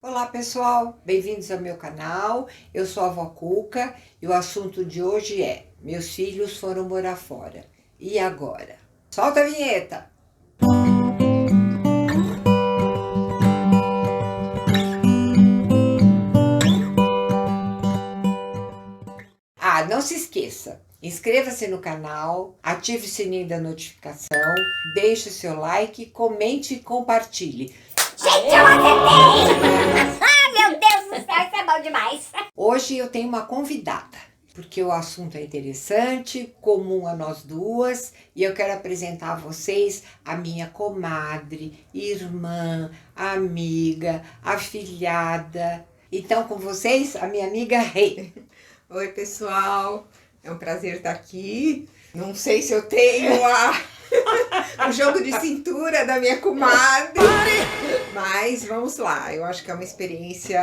Olá pessoal, bem-vindos ao meu canal. Eu sou a Avó Cuca e o assunto de hoje é: meus filhos foram morar fora. E agora? Solta a vinheta! Ah, não se esqueça, inscreva-se no canal, ative o sininho da notificação, deixe seu like, comente e compartilhe. Gente, eu acertei! Ah, meu Deus do céu, isso é bom demais! Hoje eu tenho uma convidada, porque o assunto é interessante, comum a nós duas, e eu quero apresentar a vocês a minha comadre, irmã, amiga, afilhada. Então, com vocês, a minha amiga Rei. Oi, pessoal, é um prazer estar aqui. Não sei se eu tenho o jogo de cintura da minha comadre, mas vamos lá. Eu acho que é uma experiência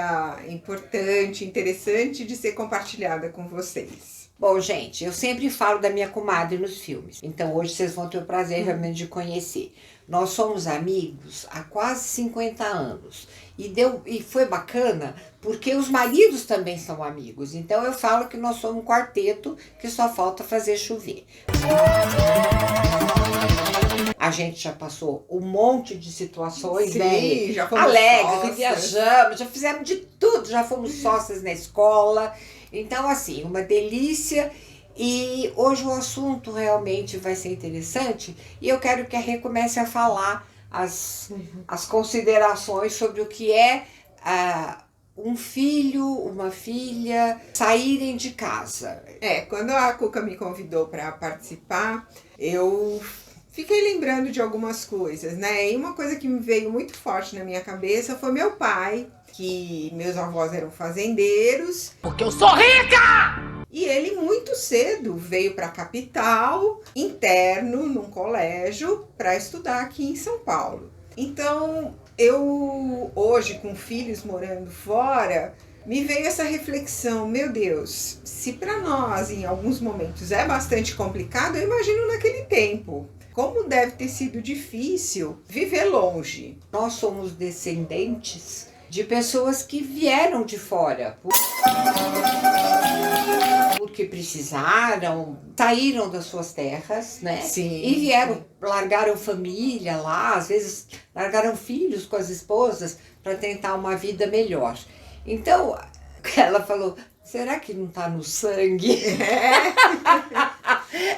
importante, interessante de ser compartilhada com vocês. Bom, gente, eu sempre falo da minha comadre nos filmes, então hoje vocês vão ter o prazer realmente de conhecer. Nós somos amigos há quase 50 anos e foi bacana porque os maridos também são amigos, então eu falo que nós somos um quarteto que só falta fazer chover. A gente já passou um monte de situações, Sim, né? já fomos alegres, sócias. viajamos, já fizemos de tudo, já fomos sócias na escola. Então, assim, uma delícia. E hoje o assunto realmente vai ser interessante e eu quero que a Rê comece a falar as considerações sobre o que é um filho, uma filha saírem de casa. Quando a Cuca me convidou para participar, eu fiquei lembrando de algumas coisas, né? E uma coisa que me veio muito forte na minha cabeça foi meu pai, que meus avós eram fazendeiros. Porque eu sou rica! E ele muito cedo veio para a capital, interno, num colégio, para estudar aqui em São Paulo. Então, eu hoje, com filhos morando fora, me veio essa reflexão: meu Deus, se para nós em alguns momentos é bastante complicado, eu imagino naquele tempo. Como deve ter sido difícil viver longe. Nós somos descendentes de pessoas que vieram de fora, porque precisaram, saíram das suas terras, né? Sim. E vieram, largaram família lá, às vezes largaram filhos com as esposas para tentar uma vida melhor. Então, ela falou: será que não está no sangue?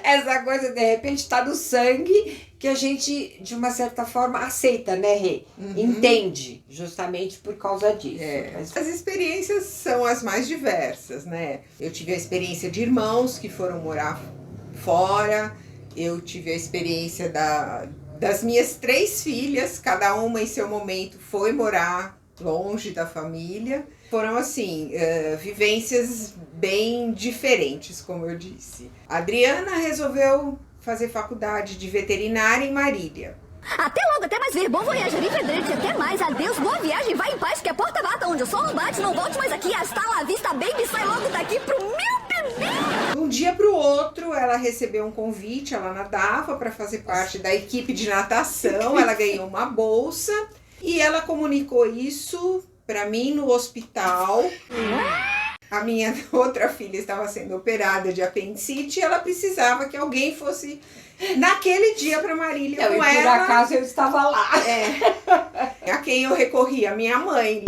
Essa coisa, de repente, está no sangue, que a gente, de uma certa forma, aceita, né, Rê? Entende, justamente por causa disso. As experiências são as mais diversas, né? Eu tive a experiência de irmãos que foram morar fora, eu tive a experiência das minhas 3 filhas, cada uma em seu momento foi morar longe da família. Foram, assim, vivências bem diferentes, como eu disse. A Adriana resolveu fazer faculdade de veterinária em Marília. Até logo, até mais ver. Bom voyage, livre até mais. Adeus, boa viagem, vai em paz, que a porta bata onde o sol não bate, não volte mais aqui. Hasta la vista, baby, sai logo daqui pro meu bebê. De um dia para o outro, ela recebeu um convite, ela nadava para fazer parte da equipe de natação, ela ganhou uma bolsa e ela comunicou isso para mim no hospital. A minha outra filha estava sendo operada de apendicite e ela precisava que alguém fosse naquele dia para Marília com E por ela. acaso eu estava lá. A quem eu recorri? A minha mãe.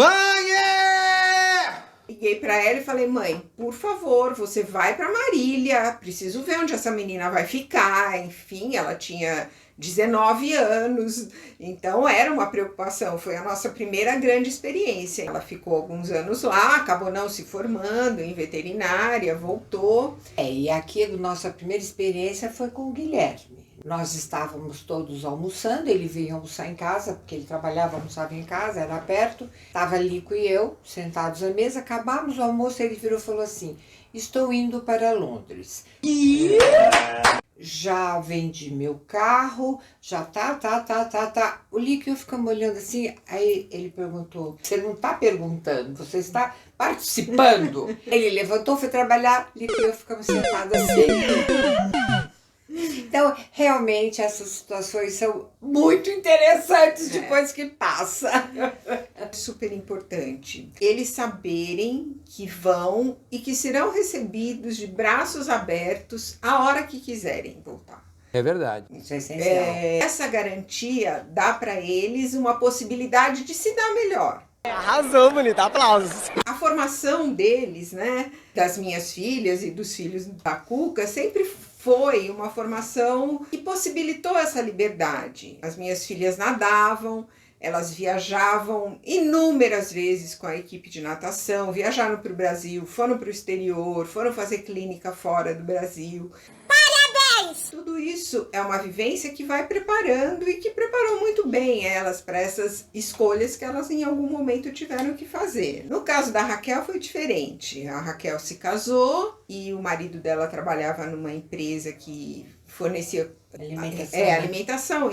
Liguei para ela e falei: mãe, por favor, você vai para Marília, preciso ver onde essa menina vai ficar. Enfim, ela tinha 19 anos, então era uma preocupação, foi a nossa primeira grande experiência. Ela ficou alguns anos lá, acabou não se formando em veterinária, voltou. E aqui a nossa primeira experiência foi com o Guilherme. Nós estávamos todos almoçando, ele veio almoçar em casa, porque ele trabalhava, almoçava em casa, era perto. Estava Lico e eu, sentados à mesa, acabamos o almoço, ele virou e falou assim: estou indo para Londres. Já vendi meu carro, já tá. O Lico e eu ficamos olhando assim, aí ele perguntou: você não está perguntando, você está participando. Ele levantou, foi trabalhar, Lico e eu ficamos sentados assim. Então, realmente, essas situações são muito interessantes depois que passa. Super importante eles saberem que vão e que serão recebidos de braços abertos a hora que quiserem voltar. É verdade. Isso é essencial. Essa garantia dá para eles uma possibilidade de se dar melhor. Arrasou, bonita. Aplausos. A formação deles, né, das minhas filhas e dos filhos da Cuca, sempre foi uma formação que possibilitou essa liberdade. As minhas filhas nadavam, elas viajavam inúmeras vezes com a equipe de natação, viajaram para o Brasil, foram para o exterior, foram fazer clínica fora do Brasil. Tudo isso é uma vivência que vai preparando e que preparou muito bem elas para essas escolhas que elas em algum momento tiveram que fazer. No caso da Raquel foi diferente. A Raquel se casou e o marido dela trabalhava numa empresa que fornecia alimentação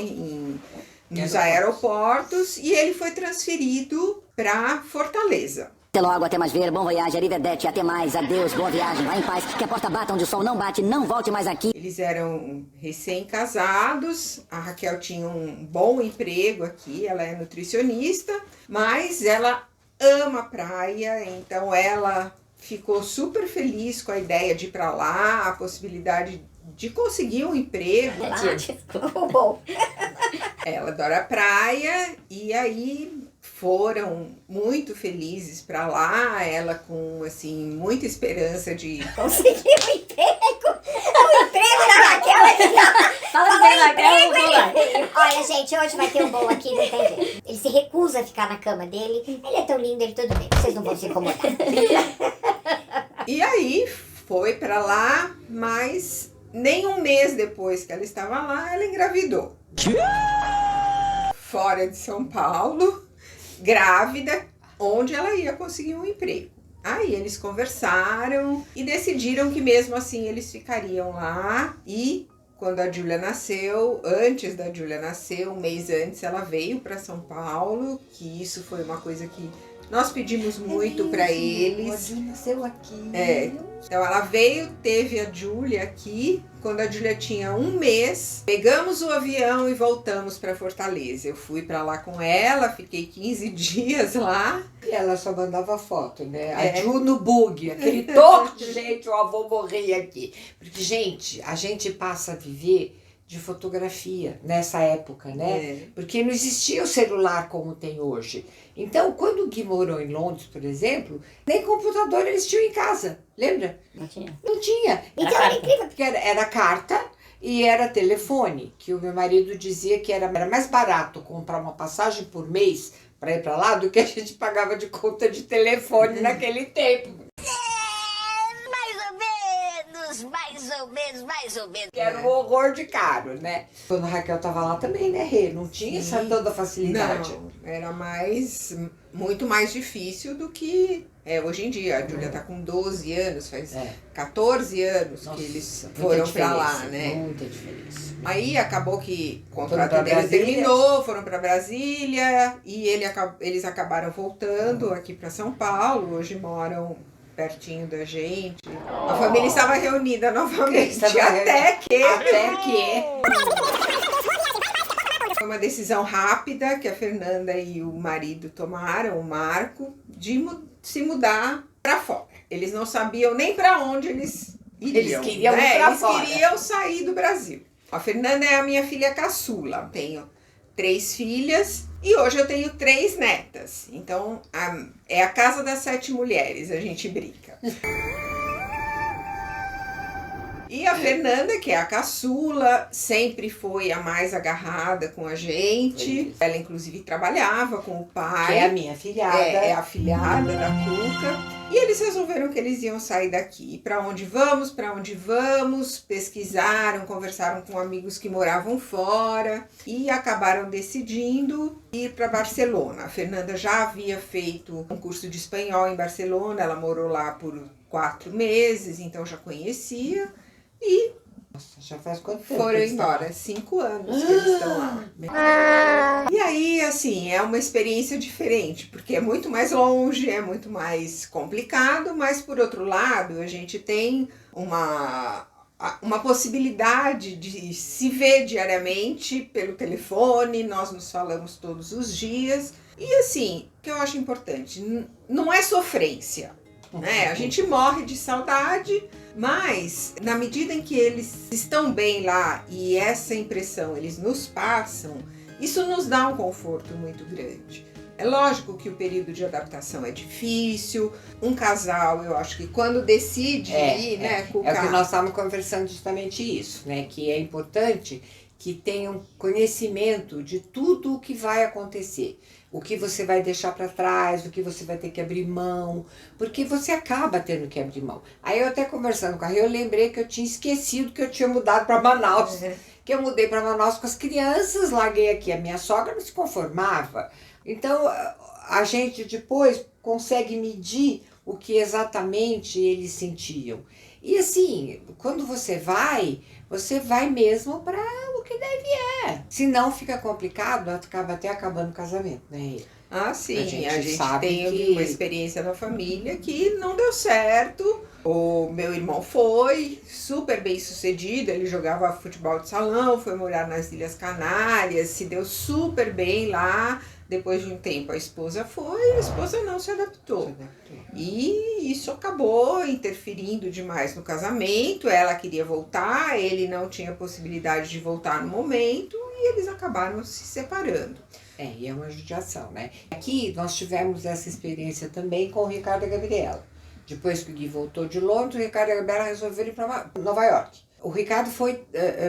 nos aeroportos e ele foi transferido para Fortaleza. Até logo, até mais ver, bom voyage, arrivederci, até mais, adeus, boa viagem, vá em paz, que a porta bata onde o sol não bate, não volte mais aqui. Eles eram recém-casados, a Raquel tinha um bom emprego aqui, ela é nutricionista, mas ela ama praia, então ela ficou super feliz com a ideia de ir para lá, a possibilidade de conseguir um emprego. Bom. Ela adora praia e aí foram muito felizes para lá, ela com assim muita esperança de conseguir um emprego. O emprego da Raquel. Fala bem, Raquel. Olha, gente, hoje vai ter um bom aqui, não tem jeito. Ele se recusa a ficar na cama dele. Ele é tão lindo, ele tudo bem. Vocês não vão se incomodar. E aí foi para lá, mas nem um mês depois que ela estava lá, ela engravidou. Fora de São Paulo, grávida, onde ela ia conseguir um emprego. Aí eles conversaram e decidiram que mesmo assim eles ficariam lá. E quando a Júlia nasceu, antes da Júlia nascer, um mês antes, ela veio para São Paulo, que isso foi uma coisa que nós pedimos muito para eles. A Júlia nasceu aqui. Então ela veio, teve a Júlia aqui. Quando a Júlia tinha um mês, pegamos o avião e voltamos para Fortaleza. Eu fui para lá com ela, fiquei 15 dias lá. E ela só mandava foto, né? A Ju no bug, aquele toque de gente, o avô morria aqui. Porque, gente, a gente passa a viver de fotografia nessa época, né? Porque não existia o celular como tem hoje. Então, quando o Gui morou em Londres, por exemplo, nem computador eles tinham em casa, lembra? Não tinha. Não tinha. Então era incrível. Porque era carta e era telefone, que o meu marido dizia que era mais barato comprar uma passagem por mês para ir para lá do que a gente pagava de conta de telefone naquele tempo. Mais ou menos. Que era um horror de caro, né? Quando a Raquel tava lá também, né, Rê? Não tinha essa toda facilidade. Não, era muito mais difícil do que hoje em dia. A Júlia tá com 12 anos, faz 14 anos que eles foram pra lá, né? Muita diferença. Aí acabou que o contrato deles terminou, foram para Brasília e eles acabaram voltando aqui para São Paulo. Hoje moram pertinho da gente. A família estava reunida novamente, até que foi uma decisão rápida que a Fernanda e o marido tomaram, o Marco, de se mudar para fora. Eles não sabiam nem para onde eles iriam. Eles queriam ir pra fora. Eles queriam sair do Brasil. A Fernanda é a minha filha caçula. Tenho 3 filhas e hoje eu tenho 3 netas. Então, é a casa das 7 mulheres, a gente brinca. E a Fernanda, que é a caçula, sempre foi a mais agarrada com a gente. Ela, inclusive, trabalhava com o pai. Que é a minha filhada. É a filhada da Cuca. E eles resolveram que eles iam sair daqui. Para onde vamos? Para onde vamos? Pesquisaram, conversaram com amigos que moravam fora e acabaram decidindo ir para Barcelona. A Fernanda já havia feito um curso de espanhol em Barcelona, ela morou lá por 4 meses, então já conhecia. E nossa, já faz quanto tempo? Foram embora, 5 anos que eles estão lá. E aí, assim, é uma experiência diferente, porque é muito mais longe, é muito mais complicado, mas por outro lado, a gente tem uma uma possibilidade de se ver diariamente pelo telefone, nós nos falamos todos os dias. E assim, o que eu acho importante, não é sofrência, né? A gente morre de saudade, mas na medida em que eles estão bem lá e essa impressão eles nos passam, isso nos dá um conforto muito grande. É lógico que o período de adaptação é difícil. Um casal, eu acho que quando decide ir, né, com o É o que carro. nós estávamos conversando justamente isso, né? Que é importante que tenham conhecimento de tudo o que vai acontecer. O que você vai deixar para trás, o que você vai ter que abrir mão, porque você acaba tendo que abrir mão. Aí eu até conversando com a Rê, eu lembrei que eu tinha esquecido que eu tinha mudado para Manaus. Que eu mudei para Manaus com as crianças, larguei aqui. A minha sogra não se conformava. Então, a gente depois consegue medir o que exatamente eles sentiam. E assim, quando você vai mesmo para o que deve é. Se não, fica complicado, acaba até acabando o casamento, né? Ah, sim, a gente sabe tem que uma experiência na família que não deu certo. O meu irmão foi super bem sucedido, ele jogava futebol de salão, foi morar nas Ilhas Canárias, se deu super bem lá. Depois de um tempo a esposa foi, a esposa não se adaptou. E isso acabou interferindo demais no casamento, ela queria voltar, ele não tinha possibilidade de voltar no momento e eles acabaram se separando. E é uma judiação, né? Aqui nós tivemos essa experiência também com o Ricardo e a Gabriela. Depois que o Gui voltou de Londres, o Ricardo e a Gabriela resolveram ir para Nova York. O Ricardo foi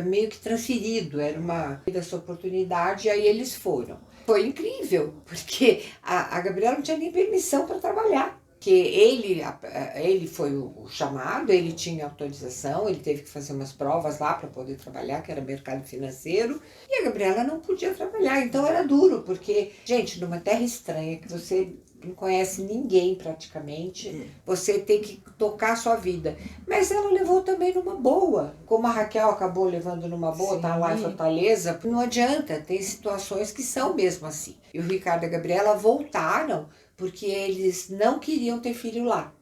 meio que transferido, era uma dessa oportunidade, e aí eles foram. Foi incrível, porque a Gabriela não tinha nem permissão para trabalhar. Porque ele foi o chamado, ele tinha autorização, ele teve que fazer umas provas lá para poder trabalhar, que era mercado financeiro, e a Gabriela não podia trabalhar, então era duro, porque, gente, numa terra estranha, que você não conhece ninguém praticamente, você tem que tocar a sua vida. Mas ela levou também numa boa, como a Raquel acabou levando numa boa, Sim. tá lá em Fortaleza, não adianta, tem situações que são mesmo assim. E o Ricardo e a Gabriela voltaram porque eles não queriam ter filho lá.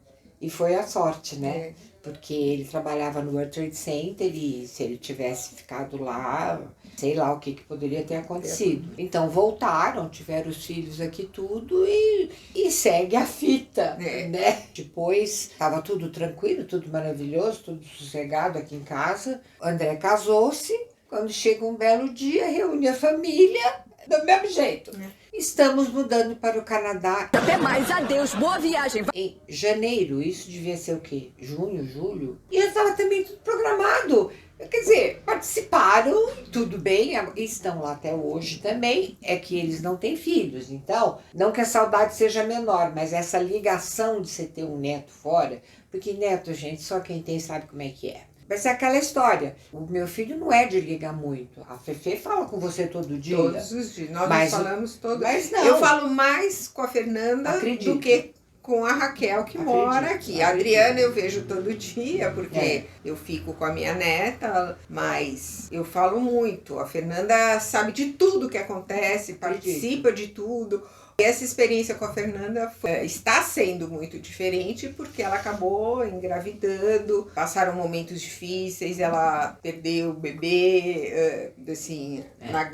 E foi a sorte, né? Porque ele trabalhava no World Trade Center e se ele tivesse ficado lá, sei lá o que poderia ter acontecido. Então voltaram, tiveram os filhos aqui tudo e segue a fita, né? Depois estava tudo tranquilo, tudo maravilhoso, tudo sossegado aqui em casa. O André casou-se, quando chega um belo dia, reúne a família do mesmo jeito. Estamos mudando para o Canadá. Até mais, adeus, boa viagem. Em janeiro, isso devia ser o quê? Junho, julho? E já estava também tudo programado. Quer dizer, participaram, tudo bem, estão lá até hoje também. É que eles não têm filhos, então, não que a saudade seja menor, mas essa ligação de você ter um neto fora, porque neto, gente, só quem tem sabe como é que é. Mas é aquela história, o meu filho não é de ligar muito. A Fefe fala com você todo dia. Todos os dias, nós Mas falamos todos. mas não. Eu falo mais com a Fernanda Acredito. do que com a Raquel, que mora aqui. A Adriana eu vejo todo dia, porque eu fico com a minha neta, mas eu falo muito. A Fernanda sabe de tudo que acontece, participa de tudo. E essa experiência com a Fernanda está sendo muito diferente porque ela acabou engravidando, passaram momentos difíceis, ela perdeu o bebê assim,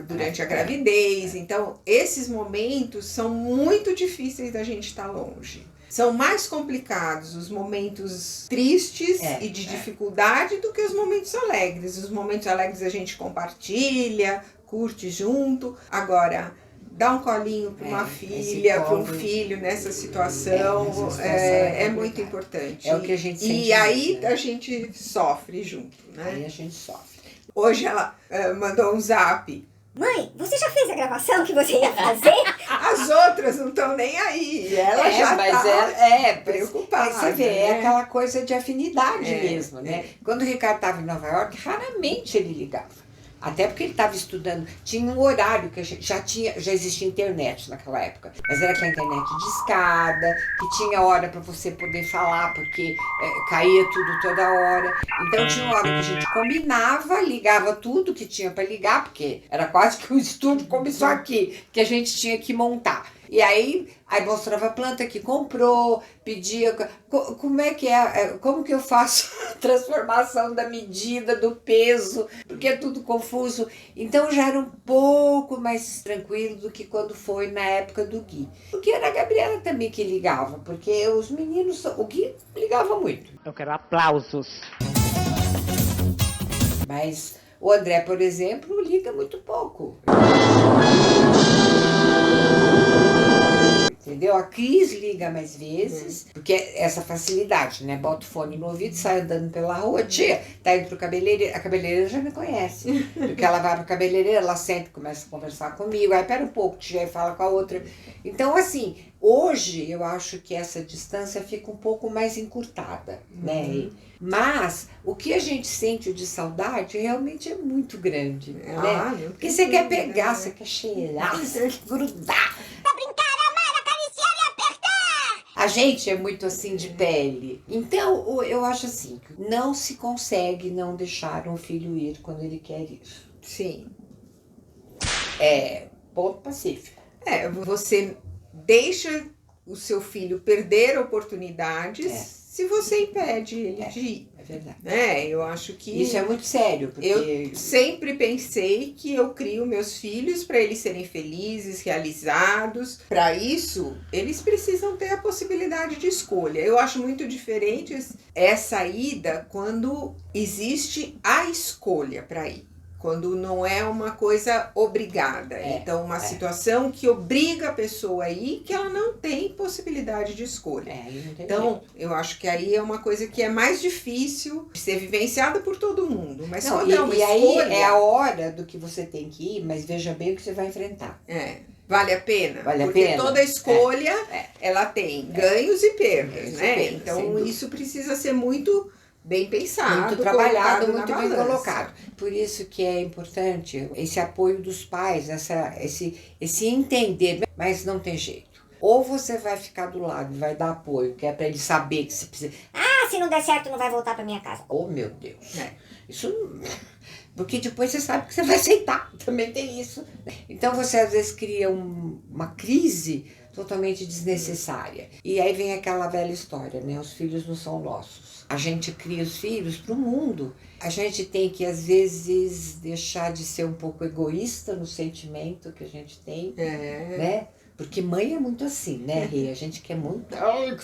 durante a gravidez. Então, esses momentos são muito difíceis da gente estar longe. São mais complicados os momentos tristes e de dificuldade do que os momentos alegres. Os momentos alegres a gente compartilha, curte junto. Agora, dar um colinho para uma filha, para um filho nessa situação, é muito importante. É o que a gente sente. E aí muito, né? a gente sofre junto, né? Aí a gente sofre. Hoje ela mandou um zap. Mãe, você já fez a gravação que você ia fazer? As outras não estão nem aí. E ela já está preocupada. Mas você vê, né? é aquela coisa de afinidade mesmo, né? Quando o Ricardo estava em Nova York, raramente ele ligava. Até porque ele estava estudando, tinha um horário que já existia internet naquela época, mas era aquela internet de escada, que tinha hora para você poder falar, porque caía tudo toda hora. Então tinha uma hora que a gente combinava, ligava tudo que tinha para ligar, porque era quase que o estúdio como isso aqui, que a gente tinha que montar. E aí mostrava a planta que comprou, pedia como é que como que eu faço a transformação da medida, do peso, porque é tudo confuso. Então já era um pouco mais tranquilo do que quando foi na época do Gui. Porque era a Gabriela também que ligava, porque os meninos, o Gui ligava muito. Eu quero aplausos. Mas o André, por exemplo, liga muito pouco. Entendeu? A Cris liga mais vezes, porque essa facilidade, né? Bota o fone no ouvido, sai andando pela rua, tia, tá indo pro cabeleireiro, a cabeleireira já me conhece. Porque ela vai pro cabeleireiro, ela senta e começa a conversar comigo, aí pera um pouco, tia, e fala com a outra. Então, assim, hoje eu acho que essa distância fica um pouco mais encurtada, né? Mas o que a gente sente de saudade realmente é muito grande, né? Porque você quer pegar, você quer cheirar, você quer grudar. A gente é muito assim de pele. Então, eu acho assim, não se consegue não deixar um filho ir quando ele quer ir. Sim. É ponto pacífico. Você deixa o seu filho perder oportunidades se você impede ele de ir. É verdade. Eu acho que... Isso é muito sério, porque... Eu sempre pensei que eu crio meus filhos para eles serem felizes, realizados. Para isso, eles precisam ter a possibilidade de escolha. Eu acho muito diferente essa ida quando existe a escolha para ir. Quando não é uma coisa obrigada. Então, uma situação que obriga a pessoa a ir, que ela não tem possibilidade de escolha. Então, eu acho que aí é uma coisa que é mais difícil de ser vivenciada por todo mundo. Mas não, quando é uma escolha... aí é a hora do que você tem que ir, mas veja bem o que você vai enfrentar. Vale a pena? Vale a porque pena. Toda escolha, ela tem ganhos e perdas, né? Perdas, então, isso precisa ser muito... bem pensado, muito trabalhado, muito bem balança. colocado. Por isso que é importante esse apoio dos pais, esse entender, mas não tem jeito. Ou você vai ficar do lado e vai dar apoio, que é para ele saber que você precisa... se não der certo, não vai voltar pra minha casa. Oh, meu Deus. Isso... Porque depois você sabe que você vai aceitar, também tem isso. Então você às vezes cria uma crise totalmente desnecessária. E aí vem aquela velha história, né? Os filhos não são nossos. A gente cria os filhos para o mundo. A gente tem que, às vezes, deixar de ser um pouco egoísta no sentimento que a gente tem, né? Porque mãe é muito assim, né, Rê? A gente quer muito...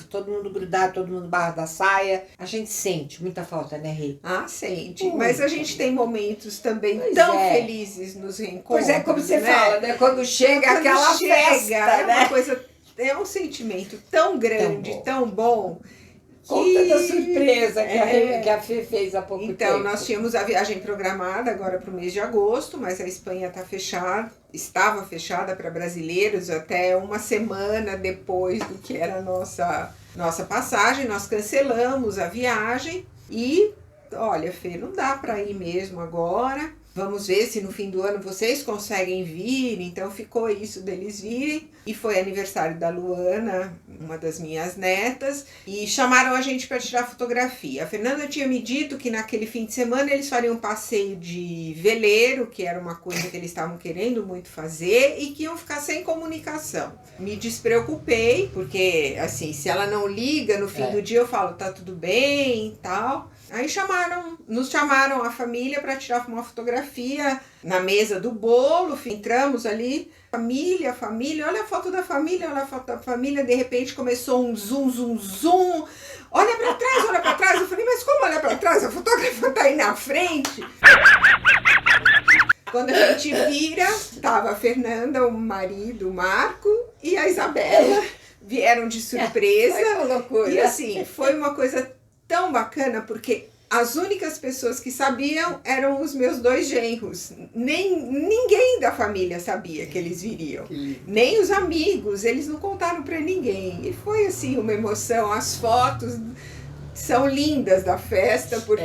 todo mundo grudado, todo mundo barra da saia. A gente sente muita falta, né, Rê? Sente. Mas a gente tem momentos também tão felizes nos reencontros. Pois é, como você fala, né? Quando chega aquela festa, né? Uma coisa... É um sentimento tão grande, tão bom... Conta da surpresa que a Fê fez há pouco tempo. Então, nós tínhamos a viagem programada agora para o mês de agosto, mas a Espanha estava fechada para brasileiros até uma semana depois do que era a nossa passagem. Nós cancelamos a viagem e, olha, Fê, não dá para ir mesmo agora. Vamos ver se no fim do ano vocês conseguem vir. Então ficou isso deles virem. E foi aniversário da Luana, uma das minhas netas. E chamaram a gente para tirar fotografia. A Fernanda tinha me dito que naquele fim de semana eles fariam um passeio de veleiro, que era uma coisa que eles estavam querendo muito fazer, e que iam ficar sem comunicação. Me despreocupei, porque assim, se ela não liga no fim do dia, eu falo, tá tudo bem e tal. Aí nos chamaram a família para tirar uma fotografia na mesa do bolo, entramos ali, família, olha a foto da família, de repente começou um zoom, olha para trás, eu falei, mas como olha para trás? A fotógrafa tá aí na frente. Quando a gente vira, tava a Fernanda, o marido, o Marco e a Isabela, vieram de surpresa. Foi uma loucura. E assim, foi uma coisa tão bacana, porque as únicas pessoas que sabiam eram os meus 2 genros. Ninguém da família sabia que eles viriam. Nem os amigos, eles não contaram para ninguém. E foi assim uma emoção. As fotos são lindas da festa, porque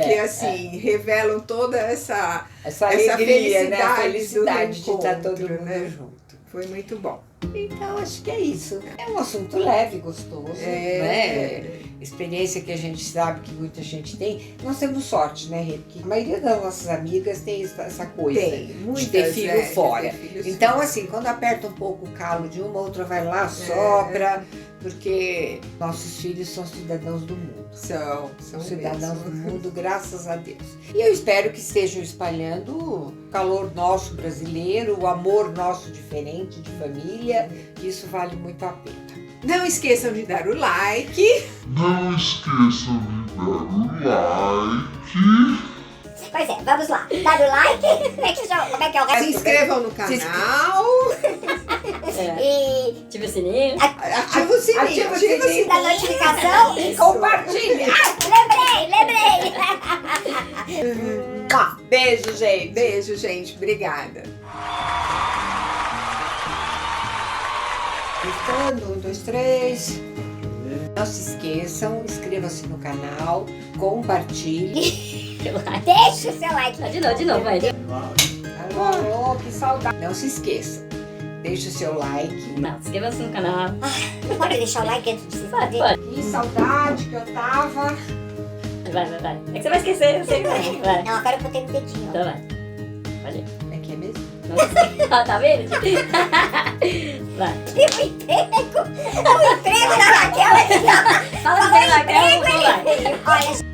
revelam toda essa alegria, felicidade, né? A felicidade do de estar todo reencontro, mundo né? junto. Foi muito bom. Então, acho que é isso. É um assunto leve, gostoso, né? Experiência que a gente sabe que muita gente tem. Nós temos sorte, né, Rê? Porque a maioria das nossas amigas tem essa coisa de ter filho fora. Então, assim, quando aperta um pouco o calo de uma, outra vai lá, sopra, porque nossos filhos são cidadãos do mundo. São Cidadãos mesmo. do mundo, graças a Deus. E eu espero que estejam espalhando o calor nosso brasileiro, o amor nosso diferente de família, que isso vale muito a pena. Não esqueçam de dar o like. Não esqueçam de dar o like. Pois é, vamos lá. Dá o like. Como é que é o Se resto? inscrevam no canal. E Ativa o sininho. Ativa o sininho. Ativa o sininho. da notificação. E compartilha! Lembrei. Beijo, gente! Beijo, gente. Obrigada. Testando, 1, 2, 3. Não se esqueçam, inscreva-se no canal, compartilhe. Deixa o seu like. De novo, vai. Alô, que saudade! Não se esqueçam, deixe o seu like. Não, inscreva-se no canal. Não pode deixar o like antes de se Pode, inscrever? pode. Que saudade que eu tava! Vai. É que você vai esquecer, eu sei que vai. Vai. Não, agora eu botei no dedinho. Então vai. Pode ir. É que é mesmo? Não, tá vendo? Vai. O emprego da Raquel. Fala do emprego da Raquel, vai. Olha,